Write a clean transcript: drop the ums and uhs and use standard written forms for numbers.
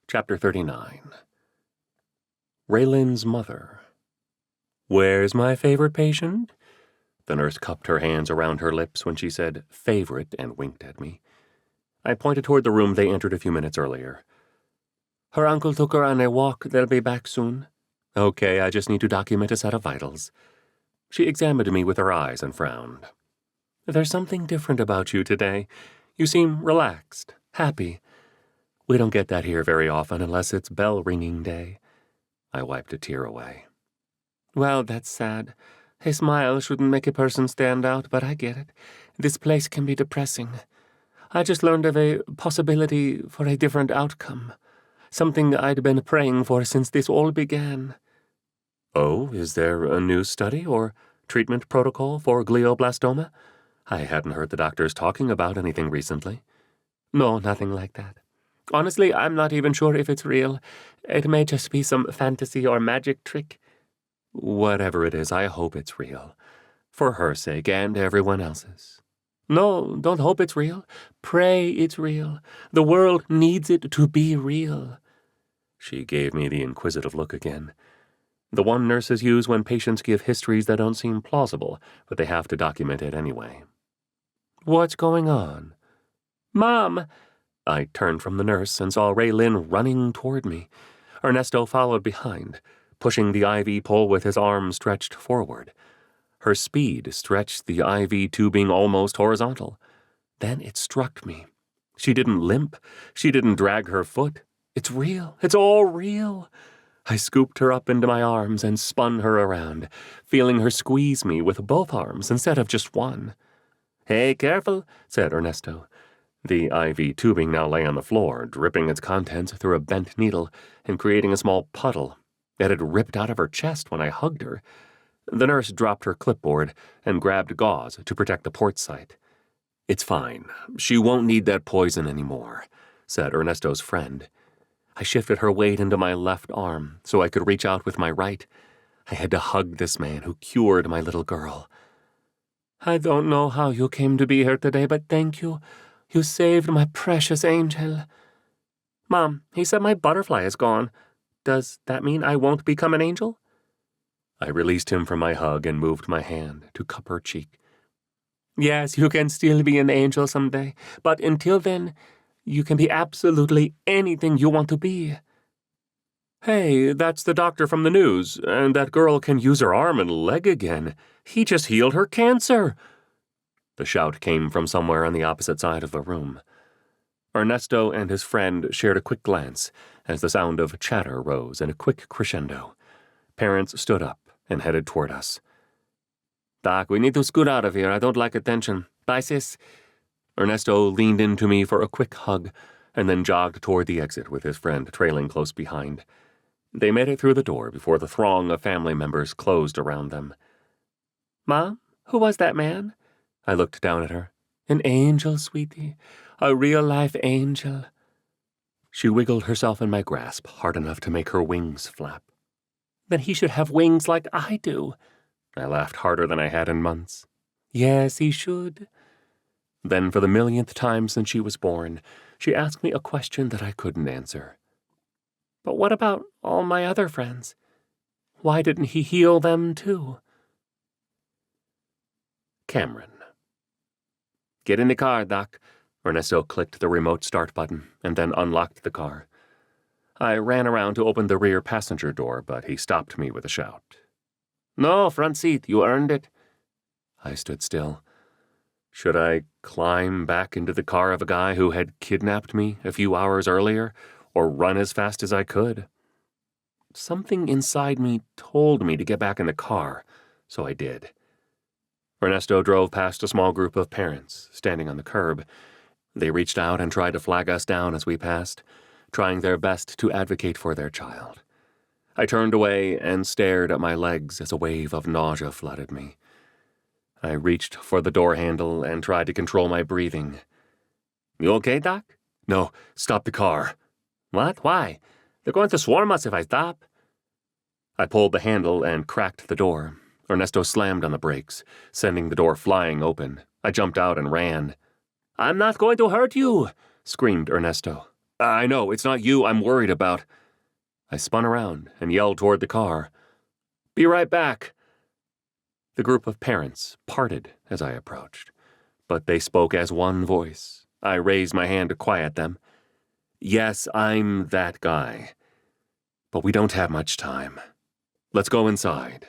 Chapter 39. Raylan's mother. "Where's my favorite patient?" The nurse cupped her hands around her lips when she said favorite and winked at me. I pointed toward the room they entered a few minutes earlier. "Her uncle took her on a walk. They'll be back soon." "Okay, I just need to document a set of vitals." She examined me with her eyes and frowned. "There's something different about you today. You seem relaxed, happy. We don't get that here very often unless it's bell-ringing day." I wiped a tear away. "Well, that's sad. A smile shouldn't make a person stand out, but I get it. This place can be depressing. I just learned of a possibility for a different outcome. Something I'd been praying for since this all began." "Oh, is there a new study or treatment protocol for glioblastoma?" I hadn't heard the doctors talking about anything recently. "No, nothing like that. Honestly, I'm not even sure if it's real. It may just be some fantasy or magic trick." "Whatever it is, I hope it's real. For her sake and everyone else's." "No, don't hope it's real. Pray it's real. The world needs it to be real." She gave me the inquisitive look again. The one nurses use when patients give histories that don't seem plausible, but they have to document it anyway. "What's going on?" "Mom!" I turned from the nurse and saw Raylin running toward me. Ernesto followed behind, pushing the IV pole with his arm stretched forward. Her speed stretched the IV tubing almost horizontal. Then it struck me. She didn't limp. She didn't drag her foot. It's real. It's all real. I scooped her up into my arms and spun her around, feeling her squeeze me with both arms instead of just one. "Hey, careful," said Ernesto. The IV tubing now lay on the floor, dripping its contents through a bent needle and creating a small puddle that had ripped out of her chest when I hugged her. The nurse dropped her clipboard and grabbed gauze to protect the port site. "It's fine. She won't need that poison anymore," said Ernesto's friend. I shifted her weight into my left arm so I could reach out with my right. I had to hug this man who cured my little girl. "I don't know how you came to be here today, but thank you. You saved my precious angel." "Mom, he said my butterfly is gone. Does that mean I won't become an angel?" I released him from my hug and moved my hand to cup her cheek. "Yes, you can still be an angel someday, but until then, you can be absolutely anything you want to be." "Hey, that's the doctor from the news, and that girl can use her arm and leg again. He just healed her cancer." The shout came from somewhere on the opposite side of the room. Ernesto and his friend shared a quick glance as the sound of chatter rose in a quick crescendo. Parents stood up and headed toward us. "Doc, we need to scoot out of here. I don't like attention. Bye, sis." Ernesto leaned into me for a quick hug and then jogged toward the exit with his friend trailing close behind. They made it through the door before the throng of family members closed around them. "Mom, who was that man?" I looked down at her. "An angel, sweetie. A real-life angel." She wiggled herself in my grasp hard enough to make her wings flap. "Then he should have wings like I do." I laughed harder than I had in months. "Yes, he should." Then, for the millionth time since she was born, she asked me a question that I couldn't answer. "But what about all my other friends? Why didn't he heal them too?" Cameron. "Get in the car, Doc." Ernesto clicked the remote start button and then unlocked the car. I ran around to open the rear passenger door, but he stopped me with a shout. "No, front seat. You earned it." I stood still. Should I climb back into the car of a guy who had kidnapped me a few hours earlier, or run as fast as I could? Something inside me told me to get back in the car, so I did. Ernesto drove past a small group of parents standing on the curb. They reached out and tried to flag us down as we passed, trying their best to advocate for their child. I turned away and stared at my legs as a wave of nausea flooded me. I reached for the door handle and tried to control my breathing. "You okay, Doc?" "No, stop the car." "What? Why? They're going to swarm us if I stop." I pulled the handle and cracked the door. Ernesto slammed on the brakes, sending the door flying open. I jumped out and ran. "I'm not going to hurt you," screamed Ernesto. I know, it's not you I'm worried about. I spun around and yelled toward the car. Be right back. The group of parents parted as I approached, but they spoke as one voice. I raised my hand to quiet them. Yes, I'm that guy. But we don't have much time. Let's go inside.